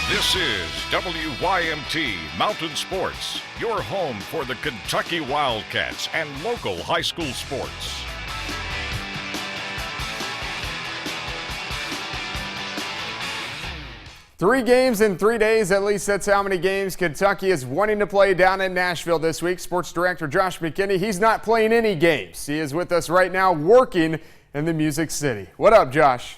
This is WYMT Mountain Sports, your home for the Kentucky Wildcats and local high school sports. Three games in 3 days, at least that's how many games Kentucky is wanting to play down in Nashville this week. Sports Director Josh McKinney, he's not playing any games. He is with us right now working in the Music City. What up, Josh?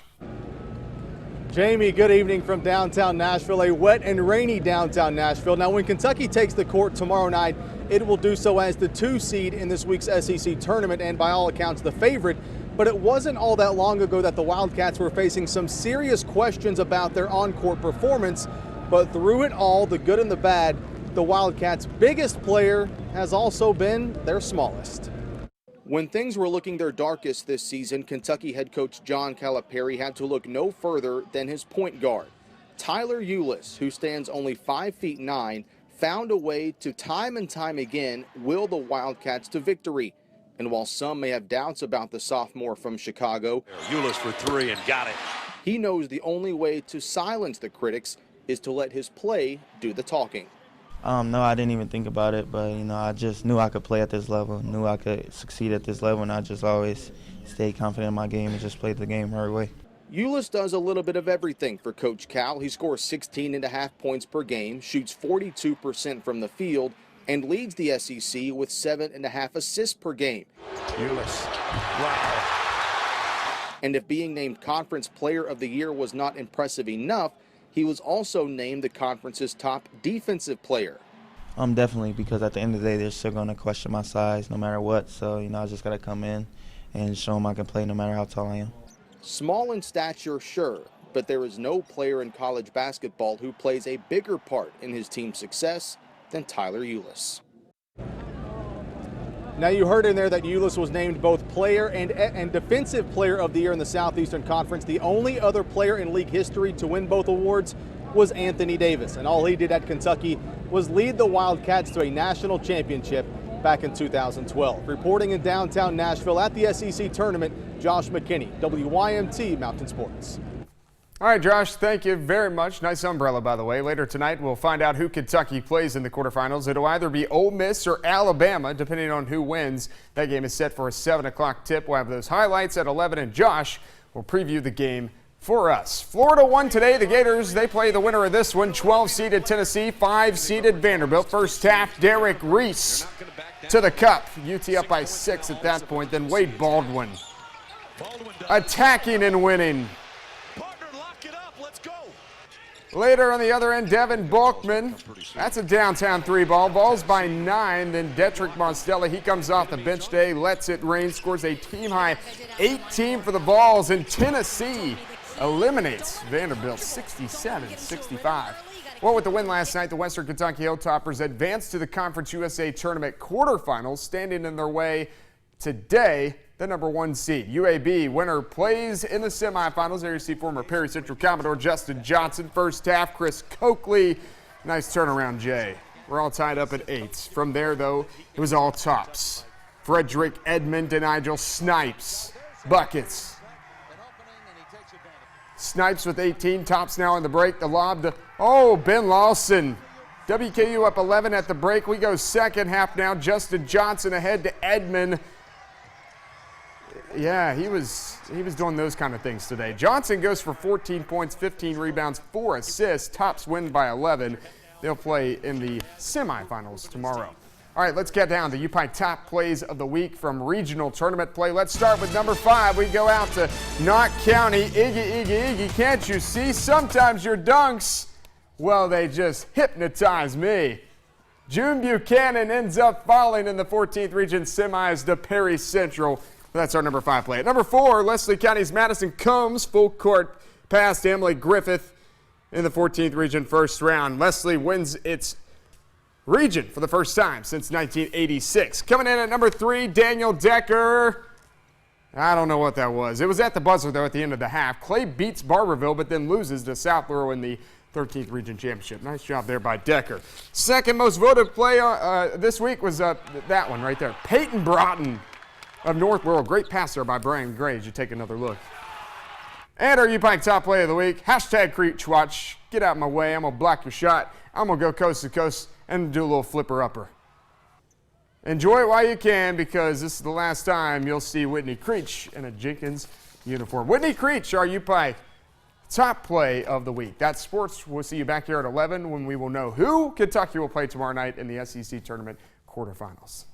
Jamie, good evening from downtown Nashville, a wet and rainy downtown Nashville. Now, when Kentucky takes the court tomorrow night, it will do so as the 2 seed in this week's SEC tournament and by all accounts the favorite. But it wasn't all that long ago that the Wildcats were facing some serious questions about their on-court performance. But through it all, the good and the bad, the Wildcats' biggest player has also been their smallest. When things were looking their darkest this season, Kentucky head coach John Calipari had to look no further than his point guard. Tyler Ulis, who stands only 5'9", found a way to time and time again will the Wildcats to victory. And while some may have doubts about the sophomore from Chicago, Ulis for three and got it. He knows the only way to silence the critics is to let his play do the talking. No, I didn't even think about it, but, I just knew I could play at this level, knew I could succeed at this level, and I just always stayed confident in my game and just played the game right away. Ulis does a little bit of everything for Coach Cal. He scores 16.5 points per game, shoots 42% from the field, and leads the SEC with 7.5 assists per game. Ulis, wow. And if being named Conference Player of the Year was not impressive enough, he was also named the conference's top defensive player. Definitely, because at the end of the day, they're still going to question my size no matter what. So, I just got to come in and show them I can play no matter how tall I am. Small in stature, sure, but there is no player in college basketball who plays a bigger part in his team's success than Tyler Ulis. Now, you heard in there that Ulis was named both player and defensive player of the year in the Southeastern Conference. The only other player in league history to win both awards was Anthony Davis, and all he did at Kentucky was lead the Wildcats to a national championship back in 2012. Reporting in downtown Nashville at the SEC tournament, Josh McKinney, WYMT Mountain Sports. All right, Josh, thank you very much. Nice umbrella, by the way. Later tonight, we'll find out who Kentucky plays in the quarterfinals. It'll either be Ole Miss or Alabama, depending on who wins. That game is set for a 7 o'clock tip. We'll have those highlights at 11, and Josh will preview the game for us. Florida won today. The Gators, they play the winner of this one, 12-seeded Tennessee, 5-seeded Vanderbilt. First half, Derek Reese to the cup. UT up by 6 at that point. Then Wade Baldwin attacking and winning. Later on the other end, Devin Balkman. That's a downtown 3-ball. Balls by 9. Then Detrick Monstella, he comes off the bench today, lets it rain, scores a team-high 18 for the Vols. And Tennessee eliminates Vanderbilt 67-65. Well, with the win last night, the Western Kentucky Hilltoppers advanced to the Conference USA Tournament quarterfinals, standing in their way today, the number 1 seed. UAB winner plays in the semifinals. There you see former Perry Central Commodore Justin Johnson. First half, Chris Coakley. Nice turnaround, Jay. We're all tied up at 8. From there, though, it was all tops. Frederick Edmond and Nigel Snipes. Buckets. Snipes with 18. Tops now on the break. The lob to, Ben Lawson. WKU up 11 at the break. We go second half now. Justin Johnson ahead to Edmond. Yeah, he was doing those kind of things today. Johnson goes for 14 points, 15 rebounds, 4 assists. Tops win by 11. They'll play in the semifinals tomorrow. All right, let's get down to UPike top plays of the week from regional tournament play. Let's start with number 5. We go out to Knott County. Iggy, can't you see? Sometimes your dunks, well, they just hypnotize me. June Buchanan ends up falling in the 14th region semis to Perry Central. That's our number 5 play. At number 4, Leslie County's Madison Combs full court past Emily Griffith in the 14th region first round. Leslie wins its region for the first time since 1986. Coming in at number 3, Daniel Decker. I don't know what that was. It was at the buzzer, though, at the end of the half. Clay beats Barberville, but then loses to South Laurel in the 13th Region Championship. Nice job there by Decker. Second most voted play this week was that one right there. Peyton Broughton of North Laurel. Great pass there by Brian Gray as you take another look And our UPike top play of the week, hashtag Creech Watch. Get out of my way, I'm going to block your shot. I'm going to go coast to coast and do a little flipper-upper. Enjoy it while you can, because this is the last time you'll see Whitney Creech in a Jenkins uniform. Whitney Creech, our UPike top play of the week. That's sports. We'll see you back here at 11 when we will know who Kentucky will play tomorrow night in the SEC tournament quarterfinals.